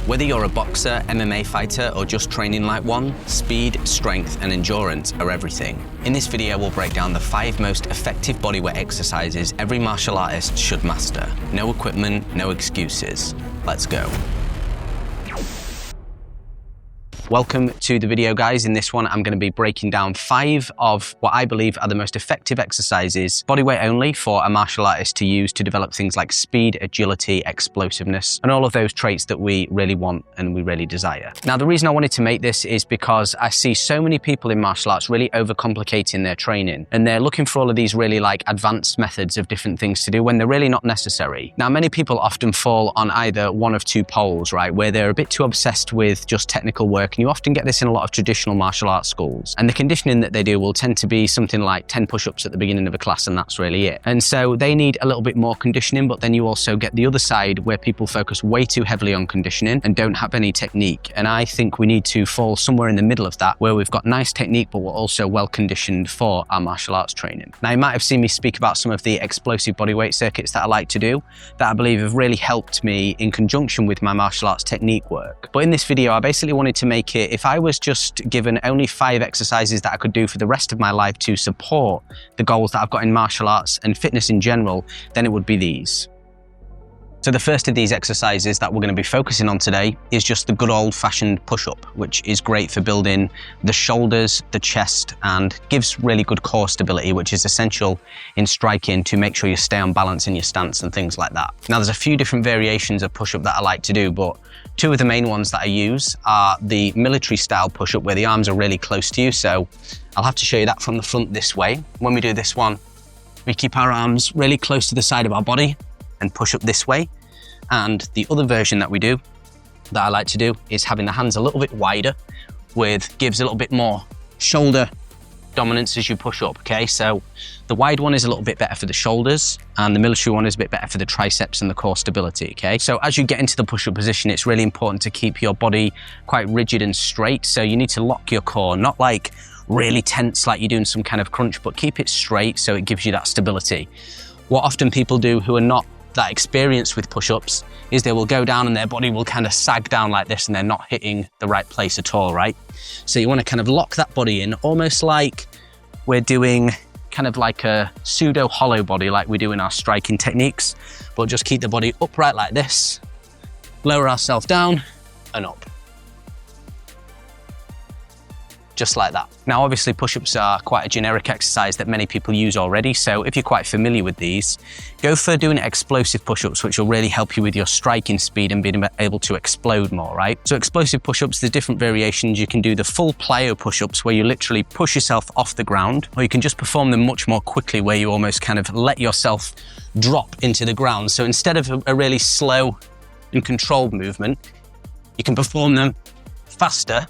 Whether you're a boxer, MMA fighter, or just training like one, speed, strength, and endurance are everything. In this video, we'll break down the 5 most effective bodyweight exercises every martial artist should master. No equipment, no excuses. Let's go. Welcome to the video, guys. In this one, I'm going to be breaking down 5 of what I believe are the most effective exercises, bodyweight only, for a martial artist to use to develop things like speed, agility, explosiveness, and all of those traits that we really want and we really desire. Now, the reason I wanted to make this is because I see so many people in martial arts really overcomplicating their training, and they're looking for all of these really advanced methods of different things to do when they're really not necessary. Now, many people often fall on either one of 2 poles, right, where they're a bit too obsessed with just technical work. And you often get this in a lot of traditional martial arts schools. And the conditioning that they do will tend to be something like 10 push-ups at the beginning of a class, and that's really it. And so they need a little bit more conditioning, but then you also get the other side where people focus way too heavily on conditioning and don't have any technique. And I think we need to fall somewhere in the middle of that, where we've got nice technique, but we're also well conditioned for our martial arts training. Now, you might have seen me speak about some of the explosive bodyweight circuits that I like to do, that I believe have really helped me in conjunction with my martial arts technique work. But in this video, I basically wanted to make it, if I was just given only 5 exercises that I could do for the rest of my life to support the goals that I've got in martial arts and fitness in general, then it would be these. So the first of these exercises that we're going to be focusing on today is just the good old-fashioned push-up, which is great for building the shoulders, the chest, and gives really good core stability, which is essential in striking to make sure you stay on balance in your stance and things like that. Now, there's a few different variations of push-up that I like to do, but 2 of the main ones that I use are the military-style push-up, where the arms are really close to you. So I'll have to show you that from the front this way. When we do this one, we keep our arms really close to the side of our body and push up this way. And the other version that we do, that I like to do, is having the hands a little bit wider, gives a little bit more shoulder dominance as you push up, okay? So the wide one is a little bit better for the shoulders, and the military one is a bit better for the triceps and the core stability, okay? So as you get into the push-up position, it's really important to keep your body quite rigid and straight. So you need to lock your core, not like really tense like you're doing some kind of crunch, but keep it straight so it gives you that stability. What often people do who are not that experienced with push-ups is they will go down and their body will kind of sag down like this, and they're not hitting the right place at all, right? So you want to kind of lock that body in, almost like we're doing kind of like a pseudo hollow body like we do in our striking techniques, but just keep the body upright like this, lower ourselves down and up. Just like that. Now, obviously, push-ups are quite a generic exercise that many people use already. So if you're quite familiar with these, go for doing explosive push-ups, which will really help you with your striking speed and being able to explode more, right? So explosive push-ups, there's different variations. You can do the full plyo push-ups, where you literally push yourself off the ground, or you can just perform them much more quickly, where you almost kind of let yourself drop into the ground. So instead of a really slow and controlled movement, you can perform them faster,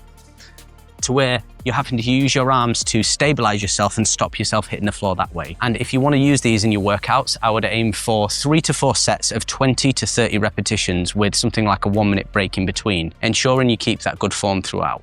to where you're having to use your arms to stabilize yourself and stop yourself hitting the floor that way. And if you want to use these in your workouts, I would aim for 3 to 4 sets of 20 to 30 repetitions with something like a 1-minute break in between, ensuring you keep that good form throughout.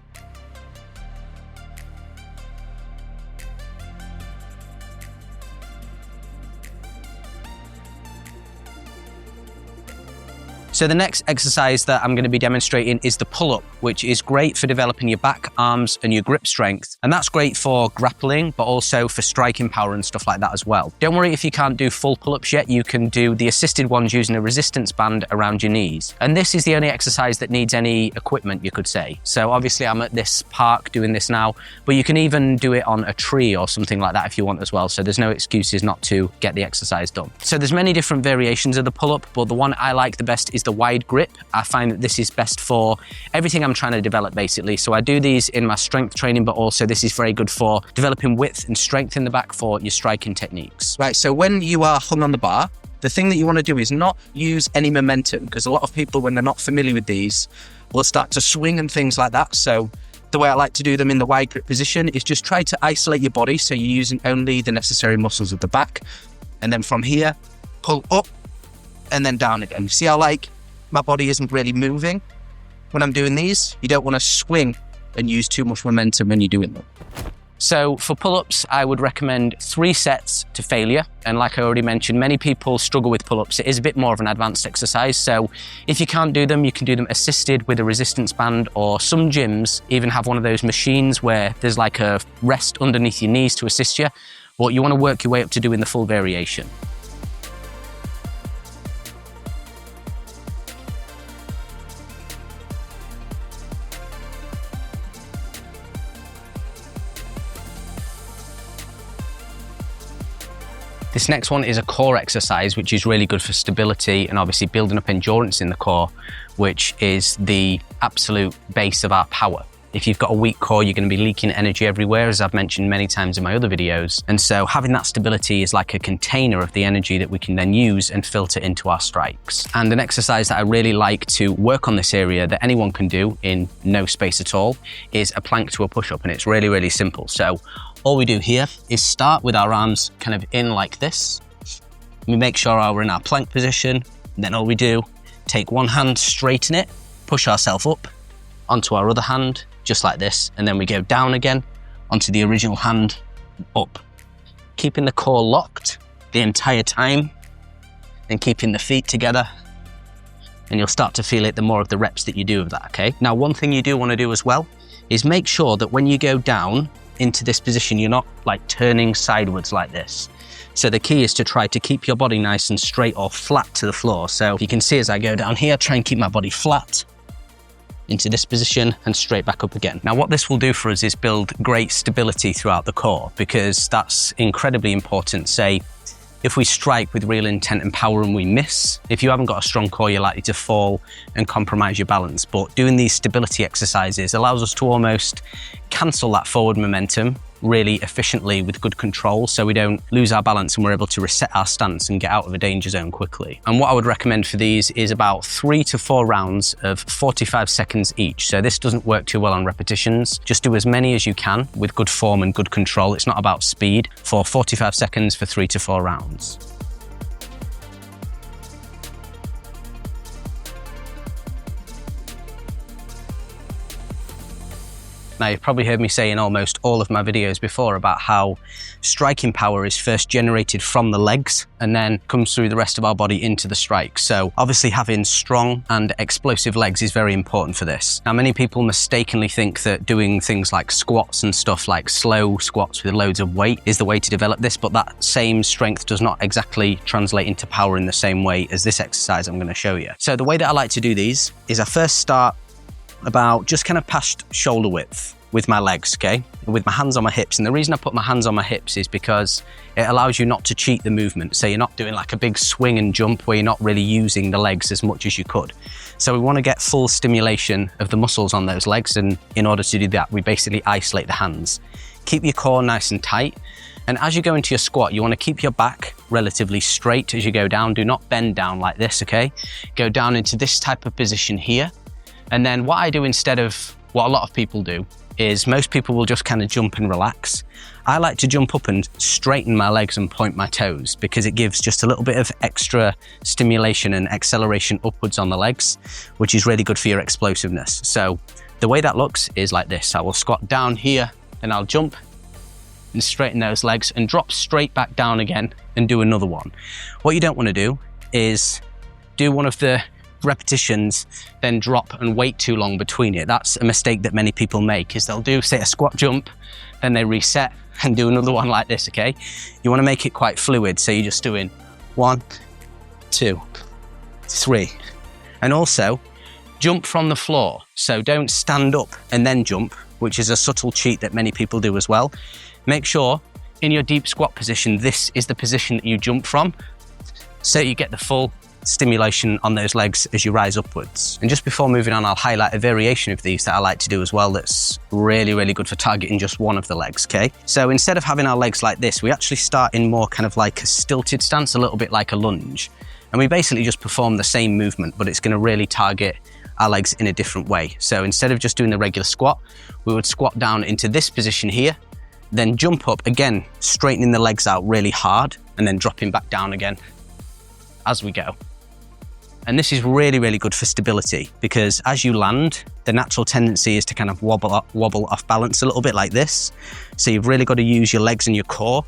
So the next exercise that I'm going to be demonstrating is the pull-up, which is great for developing your back, arms, and your grip strength. And that's great for grappling, but also for striking power and stuff like that as well. Don't worry if you can't do full pull-ups yet. You can do the assisted ones using a resistance band around your knees. And this is the only exercise that needs any equipment, you could say. So obviously I'm at this park doing this now, but you can even do it on a tree or something like that if you want as well. So there's no excuses not to get the exercise done. So there's many different variations of the pull-up, but the one I like the best is the wide grip. I find that this is best for everything I'm trying to develop, basically. So I do these in my strength training, but also this is very good for developing width and strength in the back for your striking techniques. Right, so when you are hung on the bar, the thing that you want to do is not use any momentum, because a lot of people, when they're not familiar with these, will start to swing and things like that. So the way I like to do them in the wide grip position is just try to isolate your body, so you're using only the necessary muscles of the back, and then from here, pull up and then down again. See how my body isn't really moving when I'm doing these? You don't want to swing and use too much momentum when you're doing them. So for pull-ups, I would recommend 3 sets to failure. And like I already mentioned, many people struggle with pull-ups. It is a bit more of an advanced exercise. So if you can't do them, you can do them assisted with a resistance band, or some gyms even have one of those machines where there's like a rest underneath your knees to assist you. But you want to work your way up to doing the full variation. This next one is a core exercise, which is really good for stability and obviously building up endurance in the core, which is the absolute base of our power. If you've got a weak core, you're going to be leaking energy everywhere, as I've mentioned many times in my other videos. And so having that stability is like a container of the energy that we can then use and filter into our strikes. And an exercise that I really like to work on this area that anyone can do in no space at all is a plank to a push-up. And it's really, really simple. So all we do here is start with our arms kind of in like this. We make sure we're in our plank position. Then all we do, take one hand, straighten it, push ourselves up onto our other hand, just like this. And then we go down again onto the original hand, up. Keeping the core locked the entire time and keeping the feet together. And you'll start to feel it the more of the reps that you do of that, okay? Now, one thing you do want to do as well is make sure that when you go down into this position, you're not like turning sideways like this. So the key is to try to keep your body nice and straight or flat to the floor. So you can see as I go down here, try and keep my body flat into this position and straight back up again. Now, what this will do for us is build great stability throughout the core, because that's incredibly important. Say, if we strike with real intent and power and we miss, if you haven't got a strong core, you're likely to fall and compromise your balance. But doing these stability exercises allows us to almost cancel that forward momentum really efficiently with good control, so we don't lose our balance and we're able to reset our stance and get out of a danger zone quickly. And what I would recommend for these is about 3 to 4 rounds of 45 seconds each. So this doesn't work too well on repetitions. Just do as many as you can with good form and good control. It's not about speed. For 45 seconds for 3 to 4 rounds. Now, you've probably heard me say in almost all of my videos before about how striking power is first generated from the legs and then comes through the rest of our body into the strike. So obviously having strong and explosive legs is very important for this. Now, many people mistakenly think that doing things like squats and stuff, like slow squats with loads of weight, is the way to develop this, but that same strength does not exactly translate into power in the same way as this exercise I'm going to show you. So the way that I like to do these is I first start about just kind of past shoulder width with my legs, okay? With my hands on my hips. And the reason I put my hands on my hips is because it allows you not to cheat the movement. So you're not doing like a big swing and jump where you're not really using the legs as much as you could. So we want to get full stimulation of the muscles on those legs. And in order to do that, we basically isolate the hands. Keep your core nice and tight. And as you go into your squat, you want to keep your back relatively straight as you go down. Do not bend down like this, okay? Go down into this type of position here. And then what I do instead of what a lot of people do is most people will just kind of jump and relax. I like to jump up and straighten my legs and point my toes because it gives just a little bit of extra stimulation and acceleration upwards on the legs, which is really good for your explosiveness. So the way that looks is like this. I will squat down here and I'll jump and straighten those legs and drop straight back down again and do another one. What you don't want to do is do one of the repetitions, then drop and wait too long between it. That's a mistake that many people make, is they'll do, say, a squat jump, then they reset and do another one like this, okay? You want to make it quite fluid, so you're just doing 1, 2, 3. And also, jump from the floor. So don't stand up and then jump, which is a subtle cheat that many people do as well. Make sure in your deep squat position, this is the position that you jump from, so you get the full stimulation on those legs as you rise upwards. And just before moving on, I'll highlight a variation of these that I like to do as well that's really, really good for targeting just one of the legs, okay? So instead of having our legs like this, we actually start in more kind of like a stilted stance, a little bit like a lunge. And we basically just perform the same movement, but it's going to really target our legs in a different way. So instead of just doing the regular squat, we would squat down into this position here, then jump up again, straightening the legs out really hard, and then dropping back down again as we go. And this is really, really good for stability because as you land, the natural tendency is to kind of wobble off balance a little bit like this. So you've really got to use your legs and your core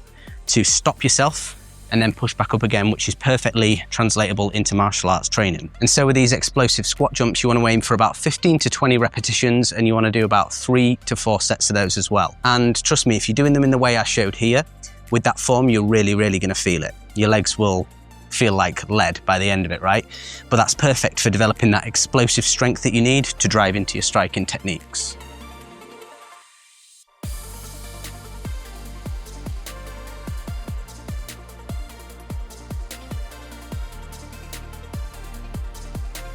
to stop yourself and then push back up again, which is perfectly translatable into martial arts training. And so with these explosive squat jumps, you want to aim for about 15 to 20 repetitions, and you want to do about 3 to 4 sets of those as well. And trust me, if you're doing them in the way I showed here, with that form, you're really, really going to feel it. Your legs will feel like lead by the end of it, right? But that's perfect for developing that explosive strength that you need to drive into your striking techniques.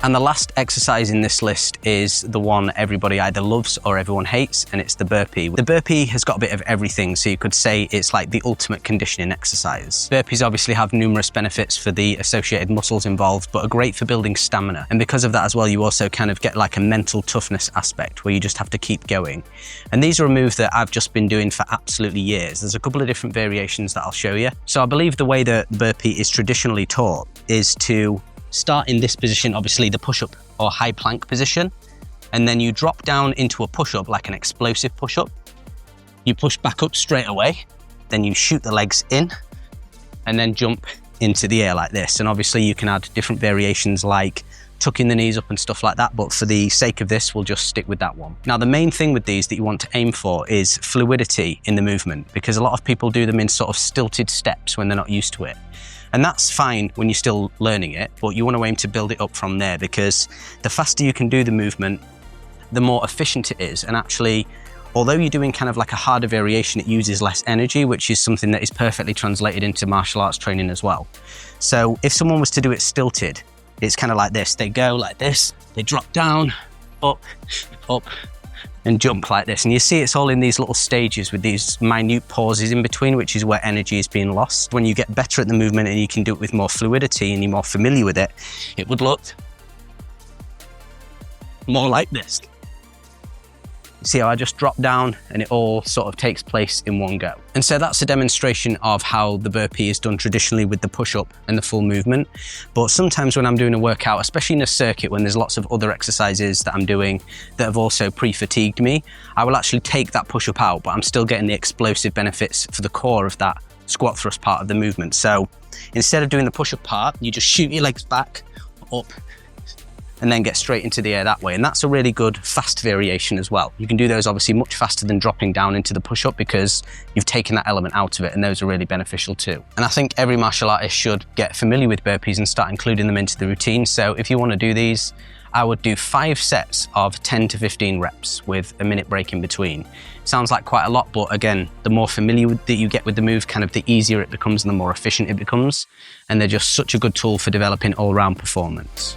And the last exercise in this list is the one everybody either loves or everyone hates, and it's the burpee. The burpee has got a bit of everything, so you could say it's like the ultimate conditioning exercise. Burpees obviously have numerous benefits for the associated muscles involved, but are great for building stamina. And because of that as well, you also kind of get like a mental toughness aspect where you just have to keep going. And these are a move that I've just been doing for absolutely years. There's a couple of different variations that I'll show you. So I believe the way that burpee is traditionally taught is to start in this position, obviously the push-up or high plank position, and then you drop down into a push-up like an explosive push-up. You push back up straight away, then you shoot the legs in and then jump into the air like this. And obviously you can add different variations like tucking the knees up and stuff like that, but for the sake of this, we'll just stick with that one. Now, the main thing with these that you want to aim for is fluidity in the movement, because a lot of people do them in sort of stilted steps when they're not used to it. And that's fine when you're still learning it, but you want to aim to build it up from there, because the faster you can do the movement, the more efficient it is. And actually, although you're doing kind of like a harder variation, it uses less energy, which is something that is perfectly translated into martial arts training as well. So if someone was to do it stilted, it's kind of like this. They go like this, they drop down, up, and jump like this. And you see it's all in these little stages with these minute pauses in between, which is where energy is being lost. When you get better at the movement and you can do it with more fluidity and you're more familiar with it, it would look more like this. See how I just drop down and it all sort of takes place in one go. And so that's a demonstration of how the burpee is done traditionally with the push-up and the full movement. But sometimes when I'm doing a workout, especially in a circuit when there's lots of other exercises that I'm doing that have also pre-fatigued me, I will actually take that push-up out, but I'm still getting the explosive benefits for the core of that squat thrust part of the movement. So instead of doing the push-up part, you just shoot your legs back, up, and then get straight into the air that way. And that's a really good fast variation as well. You can do those obviously much faster than dropping down into the push-up because you've taken that element out of it, and those are really beneficial too. And I think every martial artist should get familiar with burpees and start including them into the routine. So if you want to do these, I would do 5 sets of 10 to 15 reps with a minute break in between. Sounds like quite a lot, but again, the more familiar that you get with the move, kind of the easier it becomes and the more efficient it becomes. And they're just such a good tool for developing all-round performance.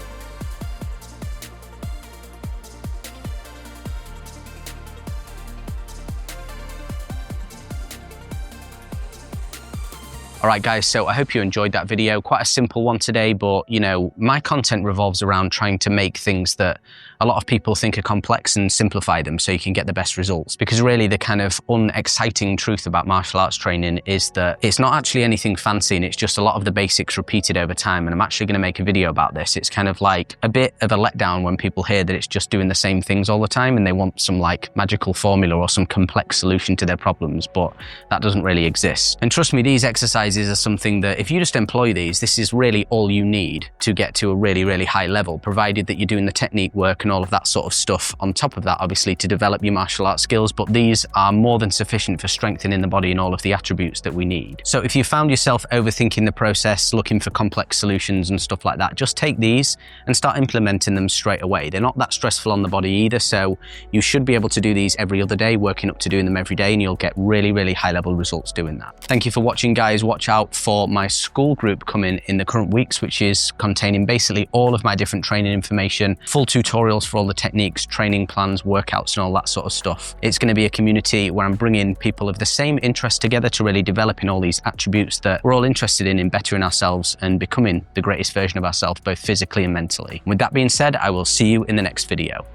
All right, guys, so I hope you enjoyed that video. Quite a simple one today, but you know, my content revolves around trying to make things that a lot of people think are complex and simplify them so you can get the best results. Because really the kind of unexciting truth about martial arts training is that it's not actually anything fancy, and it's just a lot of the basics repeated over time. And I'm actually going to make a video about this. It's kind of like a bit of a letdown when people hear that it's just doing the same things all the time and they want some like magical formula or some complex solution to their problems, but that doesn't really exist. And trust me, these exercises are something that if you just employ these, this is really all you need to get to a really, really high level, provided that you're doing the technique work and all of that sort of stuff on top of that, obviously, to develop your martial arts skills. But these are more than sufficient for strengthening the body and all of the attributes that we need. So if you found yourself overthinking the process, looking for complex solutions and stuff like that, just take these and start implementing them straight away. They're not that stressful on the body either, so you should be able to do these every other day, working up to doing them every day, and you'll get really, really high level results doing that. Thank you for watching, guys. Watch out for my school group coming in the current weeks, which is containing basically all of my different training information, full tutorials for all the techniques, training plans, workouts, and all that sort of stuff. It's going to be a community where I'm bringing people of the same interest together to really developing all these attributes that we're all interested in bettering ourselves and becoming the greatest version of ourselves, both physically and mentally. With that being said, I will see you in the next video.